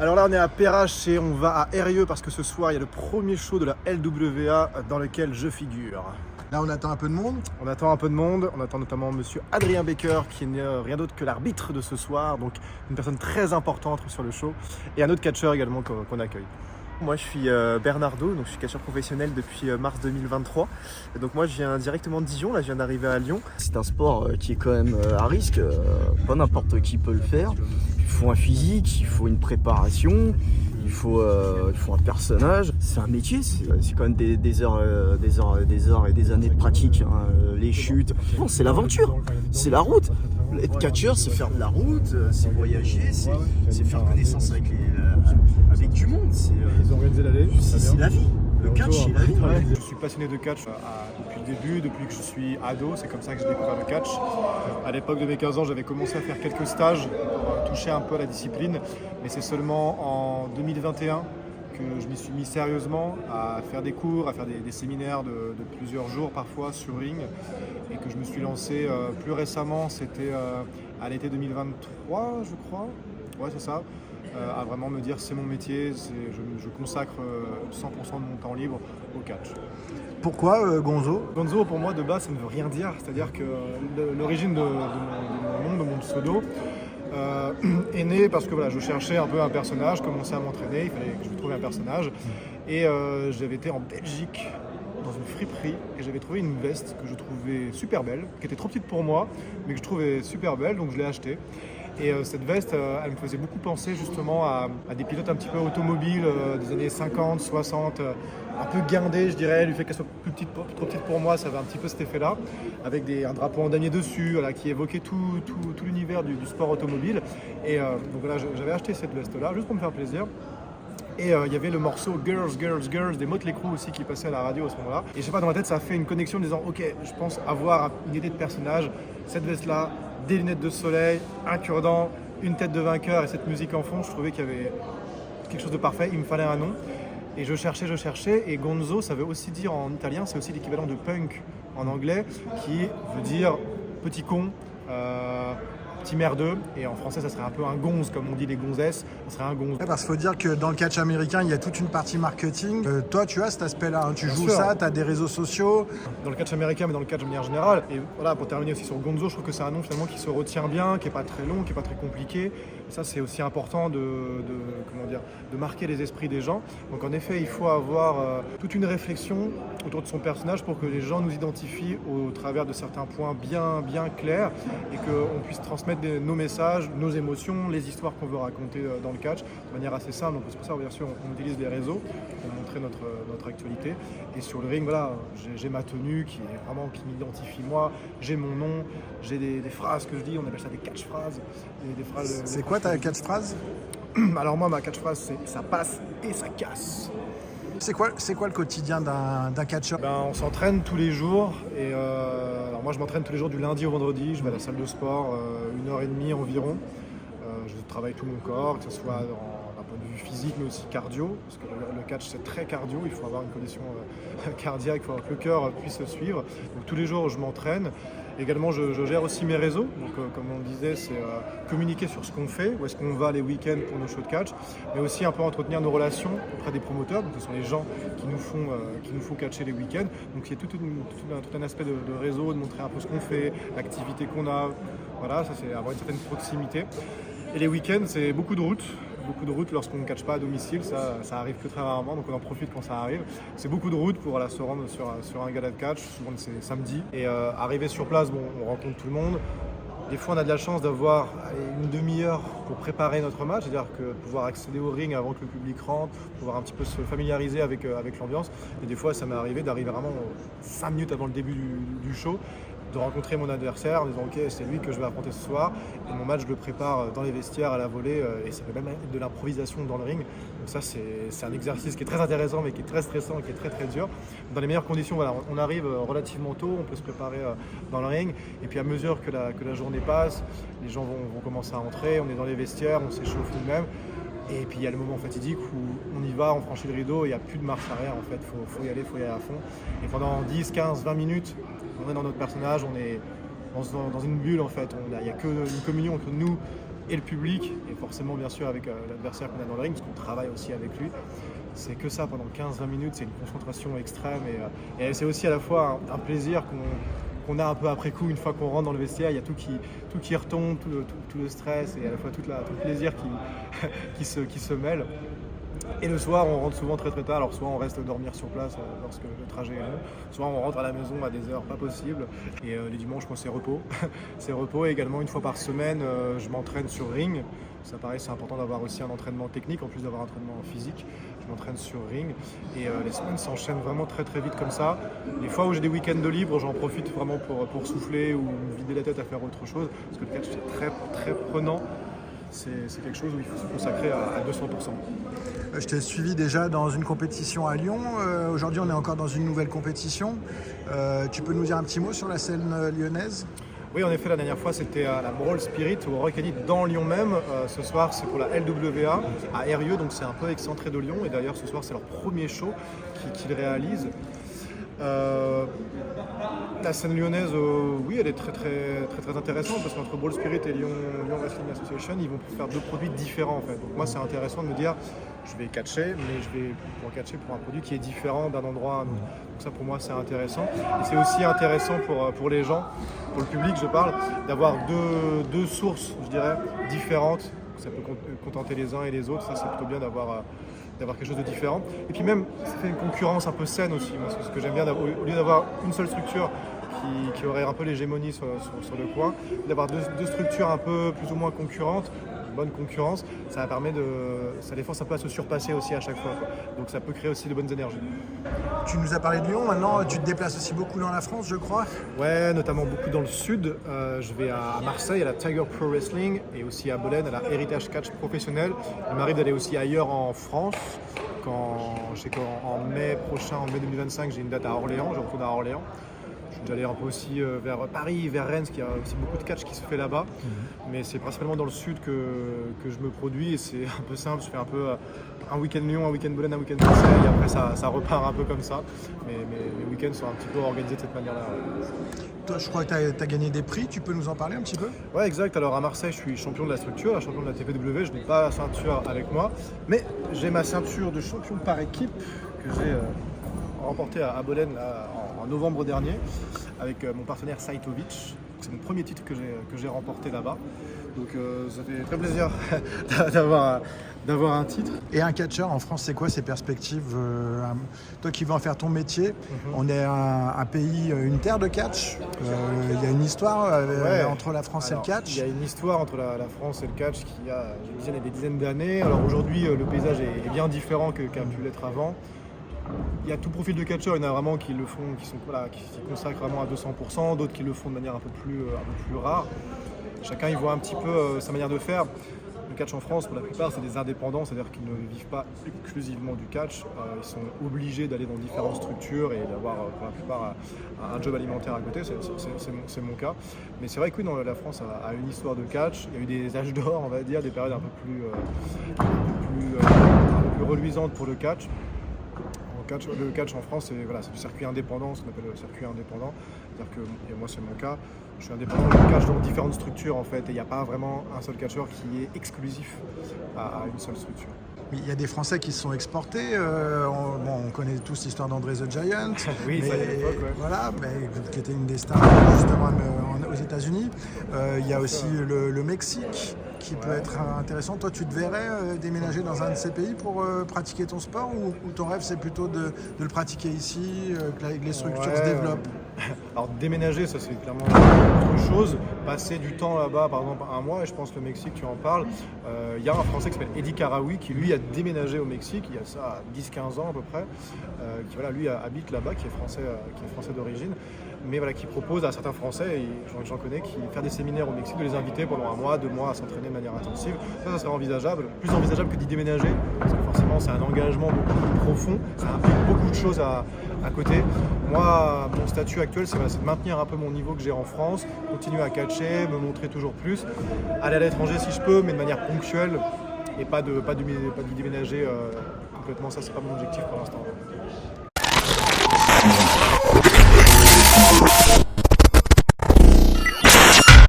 Alors là, on est à Perrache et on va à Eyrieux parce que ce soir, il y a le premier show de la LWA dans lequel je figure. Là, on attend un peu de monde. On attend un peu de monde, on attend notamment monsieur Adrien Baker qui n'est rien d'autre que l'arbitre de ce soir, donc une personne très importante sur le show, et un autre catcheur également qu'on accueille. Moi je suis Bernardo, donc je suis catcheur professionnel depuis mars 2023. Et donc moi je viens directement de Dijon, là je viens d'arriver à Lyon. C'est un sport qui est quand même à risque, pas n'importe qui peut le faire. Il faut un physique, il faut une préparation, il faut un personnage. C'est un métier, c'est quand même des heures et des années de pratique, hein, les chutes. Bon, c'est l'aventure, c'est la route. Être catcheur, c'est faire de la route, c'est voyager, c'est faire connaissance avec du monde. Ils ont organisé l'allée, C'est la vie. Le catch, c'est la vie. Ouais. Je suis passionné de catch depuis le début, depuis que je suis ado, c'est comme ça que j'ai découvert le catch. À l'époque de mes 15 ans, j'avais commencé à faire quelques stages pour toucher un peu à la discipline, mais c'est seulement en 2021 que je m'y suis mis sérieusement à faire des cours, à faire des séminaires de plusieurs jours parfois sur ring, et que je me suis lancé plus récemment, c'était à l'été 2023 je crois, ouais c'est ça, à vraiment me dire c'est mon métier, je consacre 100% de mon temps libre au catch. Pourquoi Gonzo? Gonzo pour moi de base ça ne veut rien dire, c'est-à-dire que l'origine de mon nom, de mon pseudo, est né parce que voilà, je cherchais un peu un personnage, je commençais à m'entraîner, il fallait que je trouve un personnage. Et j'avais été en Belgique dans une friperie et j'avais trouvé une veste que je trouvais super belle, qui était trop petite pour moi, mais que je trouvais super belle, donc je l'ai achetée. Et cette veste, elle me faisait beaucoup penser justement à des pilotes un petit peu automobiles des années 50, 60, un peu guindés je dirais, du fait qu'elle soit plus petite, trop petite pour moi, ça avait un petit peu cet effet-là, avec un drapeau en damier dessus, voilà, qui évoquait tout l'univers du sport automobile. Et donc voilà, j'avais acheté cette veste-là juste pour me faire plaisir. Et il y avait le morceau Girls, Girls, Girls des Motley Crue aussi qui passait à la radio à ce moment-là. Et je sais pas, dans ma tête, ça a fait une connexion en disant ok, je pense avoir une idée de personnage, cette veste-là, des lunettes de soleil, un cure-dent, une tête de vainqueur et cette musique en fond, je trouvais qu'il y avait quelque chose de parfait, il me fallait un nom. Et je cherchais, et Gonzo, ça veut aussi dire en italien, c'est aussi l'équivalent de punk en anglais, qui veut dire petit con, petit merdeux, et en français ça serait un peu un gonze, comme on dit les gonzesses, ça serait un gonze. Ouais, parce qu'il faut dire que dans le catch américain, il y a toute une partie marketing. Toi, tu as cet aspect-là, hein. Tu Bien joues sûr. ça, tu as des réseaux sociaux. Dans le catch américain, mais dans le catch de manière générale. Et voilà, pour terminer aussi sur Gonzo, je trouve que c'est un nom finalement qui se retient bien, qui n'est pas très long, qui n'est pas très compliqué. Et ça, c'est aussi important de marquer les esprits des gens. Donc en effet, il faut avoir toute une réflexion autour de son personnage pour que les gens nous identifient au travers de certains points bien clairs et qu'on puisse transmettre nos messages, nos émotions, les histoires qu'on veut raconter dans le catch de manière assez simple. Donc c'est pour ça, bien sûr, on utilise les réseaux pour montrer notre actualité. Et sur le ring, voilà, j'ai ma tenue qui m'identifie moi, j'ai mon nom, j'ai des phrases que je dis, on appelle ça des catchphrases. Des phrases. C'est quoi ta catchphrase? Alors moi, ma catchphrase, c'est ça passe et ça casse. C'est quoi le quotidien d'un catcheur? On s'entraîne tous les jours et alors moi je m'entraîne tous les jours du lundi au vendredi, je vais à la salle de sport 1h30 environ. Je travaille tout mon corps, que ce soit d'un point de vue physique mais aussi cardio, parce que le catch c'est très cardio, il faut avoir une condition cardiaque, il faut que le cœur puisse suivre. Donc tous les jours je m'entraîne. Également, je gère aussi mes réseaux. Donc, comme on le disait, c'est communiquer sur ce qu'on fait, où est-ce qu'on va les week-ends pour nos shows de catch, mais aussi un peu entretenir nos relations auprès des promoteurs. Donc, ce sont les gens qui nous font catcher les week-ends. Donc, il y a tout un aspect de réseau, de montrer un peu ce qu'on fait, l'activité qu'on a. Voilà, ça c'est avoir une certaine proximité. Et les week-ends, c'est beaucoup de routes lorsqu'on ne catch pas à domicile, ça arrive que très rarement, donc on en profite quand ça arrive. C'est beaucoup de routes pour se rendre sur un gala de catch, souvent c'est samedi. Et arriver sur place, on rencontre tout le monde. Des fois on a de la chance d'avoir une demi-heure pour préparer notre match, c'est-à-dire que pouvoir accéder au ring avant que le public rentre, pouvoir un petit peu se familiariser avec l'ambiance. Et des fois ça m'est arrivé d'arriver vraiment 5 minutes avant le début du show, de rencontrer mon adversaire en disant ok c'est lui que je vais affronter ce soir, et mon match je le prépare dans les vestiaires à la volée, et ça peut même être de l'improvisation dans le ring. Donc ça c'est un exercice qui est très intéressant mais qui est très stressant et qui est très dur. Dans les meilleures conditions, voilà, on arrive relativement tôt, on peut se préparer dans le ring, et puis à mesure que la journée passe, les gens vont commencer à entrer, on est dans les vestiaires, on s'échauffe nous-mêmes. Et puis il y a le moment fatidique où on y va, on franchit le rideau, et il n'y a plus de marche arrière en fait, faut y aller à fond. Et pendant 10, 15, 20 minutes, on est dans notre personnage, on est dans une bulle en fait, il n'y a qu'une communion entre nous et le public, et forcément bien sûr avec l'adversaire qu'on a dans le ring, parce qu'on travaille aussi avec lui. C'est que ça pendant 15-20 minutes, c'est une concentration extrême et c'est aussi à la fois un plaisir qu'on a un peu après coup, une fois qu'on rentre dans le vestiaire, il y a tout qui retombe, tout le stress et à la fois tout le plaisir qui se mêle. Et le soir, on rentre souvent très très tard, alors soit on reste dormir sur place lorsque le trajet est long, soit on rentre à la maison à des heures pas possibles. Et les dimanches, moi c'est repos. C'est repos et également une fois par semaine, je m'entraîne sur ring. Ça paraît, c'est important d'avoir aussi un entraînement technique en plus d'avoir un entraînement physique. Je m'entraîne sur ring et les semaines s'enchaînent vraiment très très vite comme ça. Les fois où j'ai des week-ends de libre, j'en profite vraiment pour souffler ou me vider la tête à faire autre chose parce que le catch c'est très très prenant. C'est quelque chose où il faut se consacrer à 200%. Je t'ai suivi déjà dans une compétition à Lyon. Aujourd'hui, on est encore dans une nouvelle compétition. Tu peux nous dire un petit mot sur la scène lyonnaise ? Oui, en effet, la dernière fois, c'était à la Brawl Spirit au Rock Edit dans Lyon même. Ce soir, c'est pour la LWA à Eyrieux, donc c'est un peu excentré de Lyon. Et d'ailleurs, ce soir, c'est leur premier show qu'ils réalisent. La scène lyonnaise, oui, elle est très très très très intéressante parce qu'entre Brawl Spirit et Lyon Wrestling Association, ils vont faire deux produits différents en fait. Donc moi, c'est intéressant de me dire, je vais catcher, mais je vais pouvoir catcher pour un produit qui est différent d'un endroit à un autre. Donc ça, pour moi, c'est intéressant. Et c'est aussi intéressant pour les gens, pour le public, je parle, d'avoir deux sources, je dirais, différentes. Ça peut contenter les uns et les autres. Ça, c'est plutôt bien d'avoir quelque chose de différent. Et puis même, ça fait une concurrence un peu saine aussi. Moi, c'est ce que j'aime bien, au lieu d'avoir une seule structure qui aurait un peu l'hégémonie sur le coin, d'avoir deux structures un peu plus ou moins concurrentes, une bonne concurrence, ça les force un peu à se surpasser aussi à chaque fois, quoi. Donc ça peut créer aussi de bonnes énergies. Tu nous as parlé de Lyon, maintenant tu te déplaces aussi beaucoup dans la France, je crois. Ouais, notamment beaucoup dans le sud. Je vais à Marseille, à la Tiger Pro Wrestling, et aussi à Bolène, à la Heritage Catch professionnel. Il m'arrive d'aller aussi ailleurs en France. Je sais qu'en mai prochain, en mai 2025, j'ai une date à Orléans, je retourne à Orléans. Je suis déjà allé un peu aussi vers Paris, vers Rennes, parce qu'il y a aussi beaucoup de catch qui se fait là-bas. Mais c'est principalement dans le sud que je me produis et c'est un peu simple. Je fais un peu un week-end Lyon, un week-end Bolène, un week-end Marseille et après ça repart un peu comme ça. Mais mes week-ends sont un petit peu organisés de cette manière-là. Toi, je crois que tu as gagné des prix, tu peux nous en parler un petit peu ? Ouais, exact. Alors à Marseille, je suis champion de la structure, champion de la TPW. Je n'ai pas la ceinture avec moi, mais j'ai ma ceinture de champion par équipe que j'ai remportée à Bolène en novembre dernier avec mon partenaire Saitovic. C'est mon premier titre que j'ai remporté là-bas. Donc ça fait très plaisir d'avoir un titre. Et un catcheur en France, c'est quoi ses perspectives ? Toi qui veux en faire ton métier, on est un pays, une terre de catch. Il y a une histoire entre la France et le catch. Il y a une histoire entre la France et le catch qui a des dizaines d'années. Alors aujourd'hui, le paysage est bien différent qu'a pu l'être avant. Il y a tout profil de catcheurs, il y en a vraiment qui le font, qui s'y consacrent vraiment à 200%, d'autres qui le font de manière un peu plus rare. Chacun il voit un petit peu sa manière de faire. Le catch en France, pour la plupart, c'est des indépendants, c'est-à-dire qu'ils ne vivent pas exclusivement du catch. Ils sont obligés d'aller dans différentes structures et d'avoir, pour la plupart, un job alimentaire à côté. C'est mon cas. Mais c'est vrai que oui, la France a une histoire de catch. Il y a eu des âges d'or, on va dire, des périodes un peu plus reluisantes pour le catch. Le catch en France, c'est du circuit indépendant, ce qu'on appelle le circuit indépendant. C'est-à-dire que, et moi c'est mon cas, je suis indépendant, je catch dans différentes structures en fait, et il n'y a pas vraiment un seul catcheur qui est exclusif à une seule structure. Il y a des Français qui se sont exportés. On connaît tous l'histoire d'André the Giant. Oui, c'est à l'époque, ouais. Voilà, qui était une des stars justement aux États-Unis. Il y a aussi le Mexique qui peut être intéressant. Toi, tu te verrais déménager dans un de ces pays pour pratiquer ton sport ou ton rêve, c'est plutôt de le pratiquer ici, que les structures se développent ? Alors déménager, ça c'est clairement autre chose. Passer du temps là-bas, par exemple un mois, et je pense que le Mexique, tu en parles. Il y a un Français qui s'appelle Eddie Karaoui qui lui a déménagé au Mexique, il y a ça 10-15 ans à peu près, qui lui habite là-bas, qui est français d'origine, mais voilà, qui propose à certains Français, et j'en connais, qui faire des séminaires au Mexique, de les inviter pendant 1 mois, 2 mois à s'entraîner de manière intensive. Ça serait envisageable, plus envisageable que d'y déménager, parce que forcément c'est un engagement beaucoup plus profond, ça implique beaucoup de choses à côté. Moi, mon statut actuel, c'est de maintenir un peu mon niveau que j'ai en France, continuer à catcher, me montrer toujours plus, aller à l'étranger si je peux, mais de manière ponctuelle, et pas de déménager complètement. Ça, c'est pas mon objectif pour l'instant.